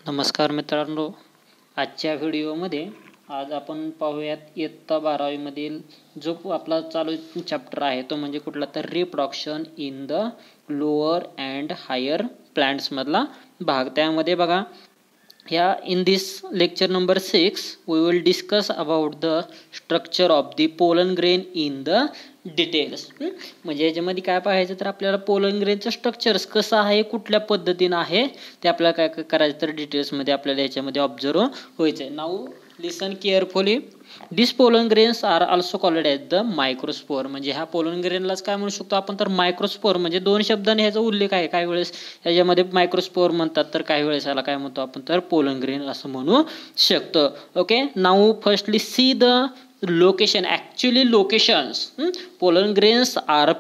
नमस्कार मित्रांनो, आजच्या व्हिडिओमध्ये आज आपण पाहूयात इयत्ता 12वीमधील जो आपला चालू चॅप्टर आहे तो म्हणजे कुठला तर reproduction in the lower and higher प्लांट्समधला भाग. त्यामध्ये बघा, ह्या in this lecture number 6 we will discuss about the structure of the pollen grain in the details. म्हणजे याच्यामध्ये काय पाहायचं तर आपल्याला पोलन ग्रेनचं स्ट्रक्चर्स कसं आहे, कुठल्या पद्धतीनं आहे ते आपल्याला काय करायचं तर डिटेल्समध्ये आपल्याला याच्यामध्ये ऑब्झर्व व्हायचं आहे. Now listen carefully. This pollen grains are also called as the microspore. म्हणजे ह्या पोलन ग्रेनलाच काय म्हणू शकतो आपण तर मायक्रोस्पोर. म्हणजे दोन शब्दांनी ह्याचा उल्लेख आहे. काही वेळेस ह्याच्यामध्ये मायक्रोस्पोर म्हणतात तर काही वेळेस ह्याला काय म्हणतो आपण तर पोलन ग्रेन असं म्हणू शकतो. Okay, now firstly see the location. Actually locations, pollen grains are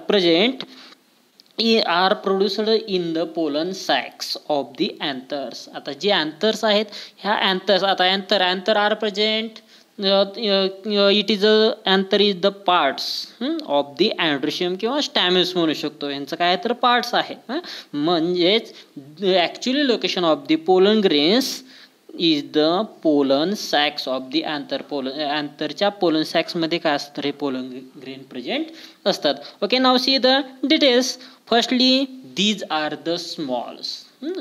produced in the pollen sacs of the anthers. आता जे anthers आहेत ह्या anthers, आता anther are present. It is anther is the parts of the androecium किंवा स्टॅमेल्स म्हणू शकतो. यांचं काय तर पार्ट्स आहे. म्हणजेच actually location of the pollen grains is the pollen sacs of the anther. anthरच्या pollen sacs मध्ये काय असतं हे pollen grain present असतात. Okay, now see the details. Firstly, these are the smalls.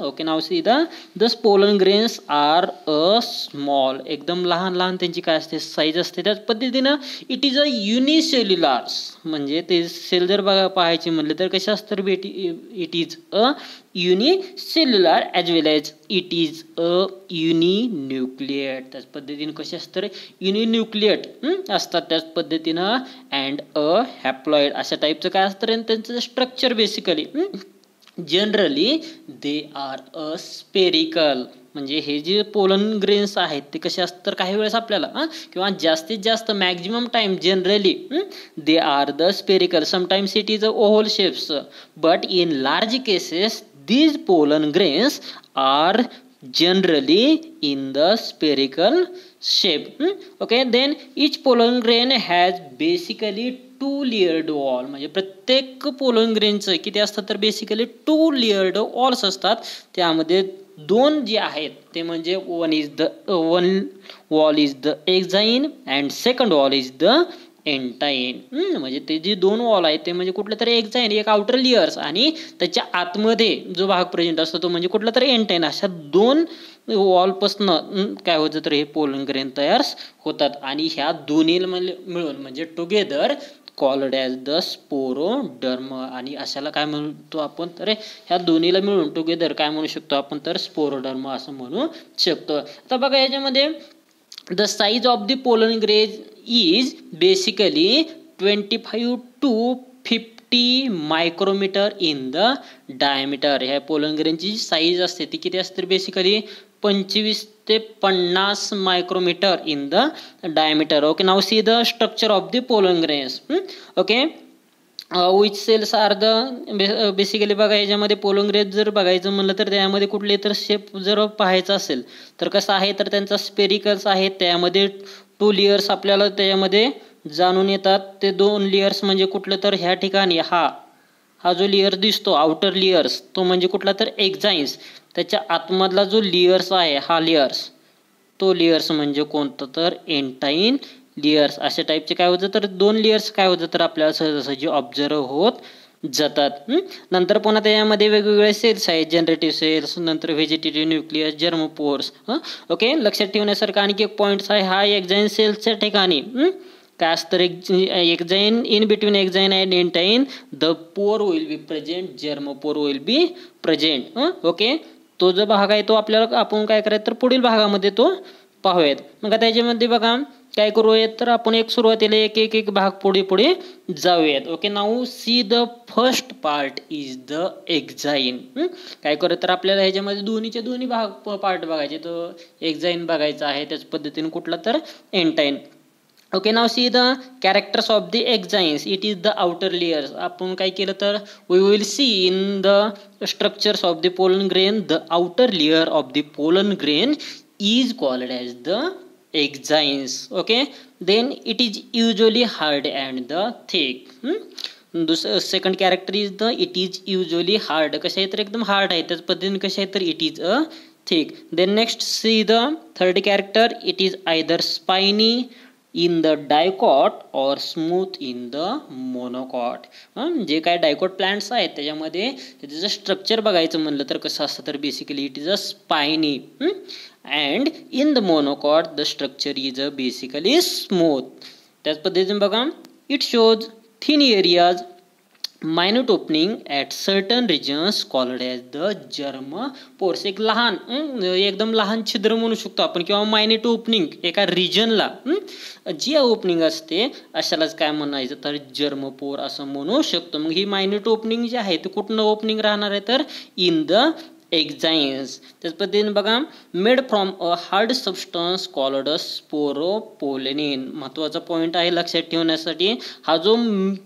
Okay, now see the pollen grains are a small. एकदम लहान लहान त्यांची काय असते साईज असते. त्याच पद्धतीनं इट इज अ युनिसेल्युलर्स. म्हणजे ते सेल जर पाहायचे म्हणले तर कसे असतं बेटी, it is a unicellular as well as it is a uninucleate. त्याच पद्धतीनं कसे असतं युनिन्यूक्लिएट असतात त्याच पद्धतीनं अँड अ हॅप्लॉइड अशा टाईपचं काय असतं त्यांचं structure. Basically generally they are a spherical. म्हणजे हे जे पोलन ग्रेन्स आहेत ते कसे असतात तर काही वेळेस आपल्याला किंवा जास्तीत जास्त maximum time generally they are the spherical. Sometimes it is a oval shapes, but in large cases these pollen grains are generally in the spherical shape. Okay, then each pollen grain has basically two layered wall. म्हणजे प्रत्येक pollen ग्रेनचं किती असतात तर basically 2 layered walls असतात. त्यामध्ये दोन जे आहेत ते म्हणजे one wall is the exine and second wall is the एंटाईन. म्हणजे ते जे दोन वॉल आहेत ते म्हणजे कुठलं तरी एक्झाईन, एक आउटर लेयर्स, आणि त्याच्या आतमध्ये जो भाग प्रेझेंट असतो तो म्हणजे कुठला तरी एंटाईन. अशा दोन वॉलपासनं काय होतं तर हे पोलन ग्रेन तयार होतात. आणि ह्या दोन्ही मिळून म्हणजे टुगेदर कॉल्ड ॲज द स्पोरोडर्म. आणि अशाला काय म्हणतो आपण तर ह्या दोन्हीला मिळून टुगेदर काय म्हणू शकतो आपण तर स्पोरोडर्म असं म्हणू शकतो. आता बघा याच्यामध्ये the size of the pollen grain is basically 25 to 50 micrometer in the diameter. ह्या पोलन ग्रेनची जी साईज असते ती किती असते बेसिकली 25 ते 50 micrometer in the diameter. Okay, now see the structure of the pollen grains. Okay, which cells are the basically बघा याच्यामध्ये पोलन ग्रेन जर बघायचं म्हणलं तर त्यामध्ये कुठले तर शेप जर पाहायचं असेल तर कसं आहे तर त्यांचा स्पेरिकल्स आहेत. त्यामध्ये 2 लेयर्स आपल्याला त्याच्यामध्ये जाणून येतात. ते 2 लेयर्स म्हणजे कुठलं तर ह्या ठिकाणी हा जो लेयर दिसतो आउटर लेयर्स तो म्हणजे कुठला तर एक्झाईन्स. त्याच्या आतमधला जो लेयर्स आहे हा लेयर्स, तो लेयर्स म्हणजे कोणतं तर एंटाईन लेयर्स. अशा टाईपचे काय होतं तर 2 लेयर्स काय होतं तर आपल्याला सहजासहजी ऑब्झर्व होत जातात. नंतर पुन्हा त्याच्यामध्ये वेगवेगळे सेल्स आहेत, जनरेटिव्ह सेल्स, नंतर व्हेजिटेटिव्ह न्यूक्लियस, जर्मोपोर्स. ओके, लक्षात ठेवण्यासारखं आणखी एक पॉईंट्स आहे. हा एक्झाईन सेल्सच्या ठिकाणी काय असतं exine in between exine and intine the pore will be present, germ pore will be present. Okay, तो जो भाग आहे तो आपल्याला आपण काय करायचं तर पुढील भागामध्ये तो पाहूयात. मग त्याच्यामध्ये बघा काय करूयात तर आपण एक सुरुवातीला एक भाग पुढे जाऊयात. Okay, now see the first part is the exine. काय करू तर आपल्याला ह्याच्यामध्ये दोन्ही भाग पार्ट बघायचे. तो एक्झाईन बघायचा आहे, त्याच पद्धतीने कुठला तर intine. Okay, now see the characters of the exines. It is the outer layers. आपण काय केलं तर we will see in the structures of the pollen grain the outer layer of the pollen grain is called as the exines. Okay, then it is usually hard and the thick. Second character is the it is usually hard. कशा आहे तर एकदम hard आहे. त्याच पद्धतीने कशा आहे तर it is a thick. Then next see the third character, it is either spiny in the dicot or smooth in the monocot. जे काय डायकॉट प्लांट्स आहेत त्याच्यामध्ये त्याचं स्ट्रक्चर बघायचं म्हणलं तर कसं असतं तर basically it is a spiny and in the monocot the structure is a basically smooth. त्याच पद्धतीने बघा it shows thin areas minute opening at certain regions called as the germ pores. एक लहान एकदम लहान छिद्र म्हणू शकतो आपण किंवा मायन्यूट ओपनिंग एका रिजनला जी ओपनिंग असते अशालाच काय म्हणायचं तर जर्म पोर असं म्हणू शकतो. मग ही मायन्यूट ओपनिंग जी आहे ती कुठनं ओपनिंग राहणार आहे तर इन द एक्झाइन्स. त्याच पद्धतीने बघा made from a hard substance called sporopollenin. महत्वाचा पॉईंट आहे लक्षात ठेवण्यासाठी. हा जो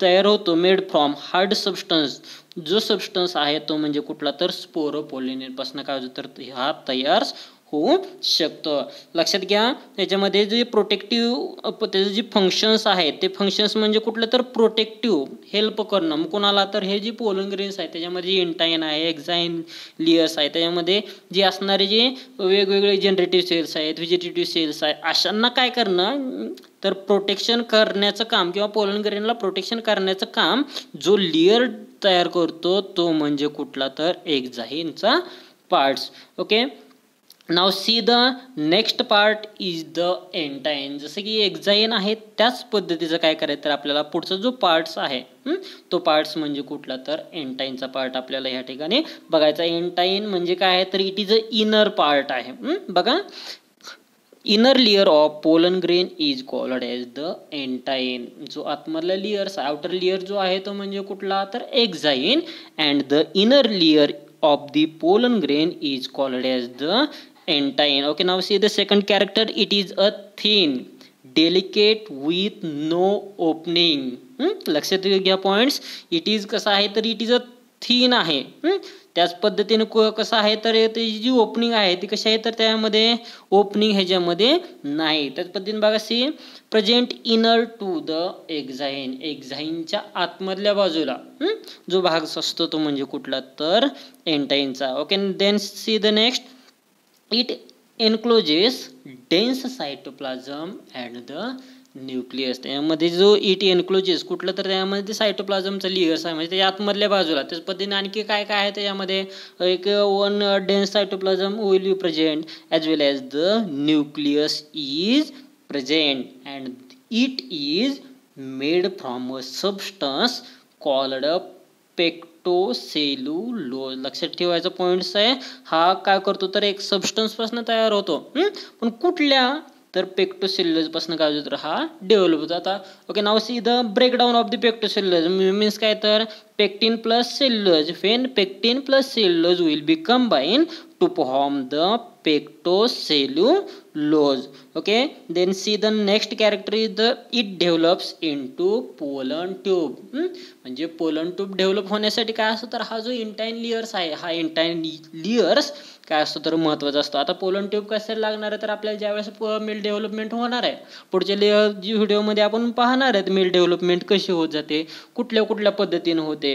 तयार होतो मेड फ्रॉम हार्ड सबस्टन्स, जो सबस्टन्स आहे तो म्हणजे कुठला तर स्पोरोपोलेनिन पासून काय होतं तर हा तयार होऊ शकतो. लक्षात घ्या त्याच्यामध्ये जे प्रोटेक्टिव्ह त्याचे जे फंक्शन्स आहेत ते फंक्शन्स म्हणजे कुठलं तर प्रोटेक्टिव्ह हेल्प करणं. मग कोणाला तर हे जे पोलन ग्रेन्स आहेत त्याच्यामध्ये इंटाईन आहे, एक्झाईन लियर्स आहे, त्याच्यामध्ये जे असणारे जे वेगवेगळे जनरेटिव्ह सेल्स आहेत, व्हेजिटेटिव्ह सेल्स आहेत अशांना काय करणं तर प्रोटेक्शन करण्याचं काम किंवा पोलन ग्रेनला प्रोटेक्शन करण्याचं काम जो लेयर तयार करतो तो म्हणजे कुठला तर एक्झाईनचा parts. Okay now see the next part is the intine. जसं की एक्झाईन आहे त्याच पद्धतीचं काय करायचं तर आपल्याला पुढचा जो पार्ट्स आहे तो पार्ट्स म्हणजे कुठला तर एंटाईनचा पार्ट आपल्याला ह्या ठिकाणी बघायचा. एंटाईन म्हणजे काय आहे तर it is a inner part आहे. बघा inner layer of pollen grain is called as the intine. जो आतमधला लेयर्स आउटर लेयर जो आहे तो म्हणजे कुठला तर exine and the inner layer of the pollen grain is called as the entine. Okay, now see the second character, it is a thin delicate with no opening. लक्षात घ्या points. It is कसा आहे तर it is a thin आहे. त्याच पद्धतीने कसं आहे तर त्याची जी ओपनिंग आहे ती कशी आहे तर त्यामध्ये ओपनिंग ह्याच्यामध्ये नाही. त्याच पद्धतीने बघा see present inner to the exine. एक्झाईनच्या आतमधल्या बाजूला जो भाग असतो तो म्हणजे कुठला तर एंटाईनचा. Okay then see the next it encloses dense cytoplasm and the nucleus. त्यामध्ये जो इट एनक्लोजेस कुठलं तर त्यामध्ये सायटोप्लाझमचा लेयर्स आहे म्हणजे त्याच्या आतमधल्या बाजूला. त्याच पद्धतीने आणखी काय काय आहे त्याच्यामध्ये एक one dense cytoplasm will be present as well as the nucleus is present and it is made from a substance called pectocellulose. लक्षात ठेवायचा पॉइंट्स आहे. हा काय करतो तर एक सबस्टन्स पासून तयार होतो पण कुठल्या तर पेक्टोसेल्युलोज पासून काय होतं तर हा डेव्हलप होतो. आता okay now see the breakdown of the pectocellulose means काय तर pectin plus cellulose. When pectin plus cellulose will be combine to form the pectocellulose. Okay, then see the next character is the it develops into pollen tube. म्हणजे pollen tube develop होण्यासाठी काय असतो तर हा जो इंटाईन layers आहे हा इंटाईन layers काय असतो तर महत्वाचा असतो. आता पोलन ट्यूब कशाला लागणार आहे तर आपल्याला ज्यावेळेस मिल्क डेव्हलपमेंट होणार आहे पुढच्या व्हिडिओमध्ये आपण पाहणार आहेत मिल्क डेव्हलपमेंट कशी होत जाते कुठल्या कुठल्या पद्धतीने होते.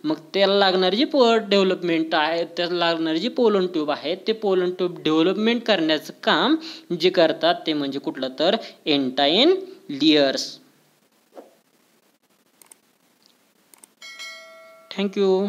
मग त्याला लागणारी जी डेव्हलपमेंट आहे त्याला लागणारी जी पोलन ट्यूब आहे ते पोलन ट्यूब डेव्हलपमेंट करण्याचं काम जे करतात ते म्हणजे कुठलं तर एंटाईन लेयर्स. थँक्यू.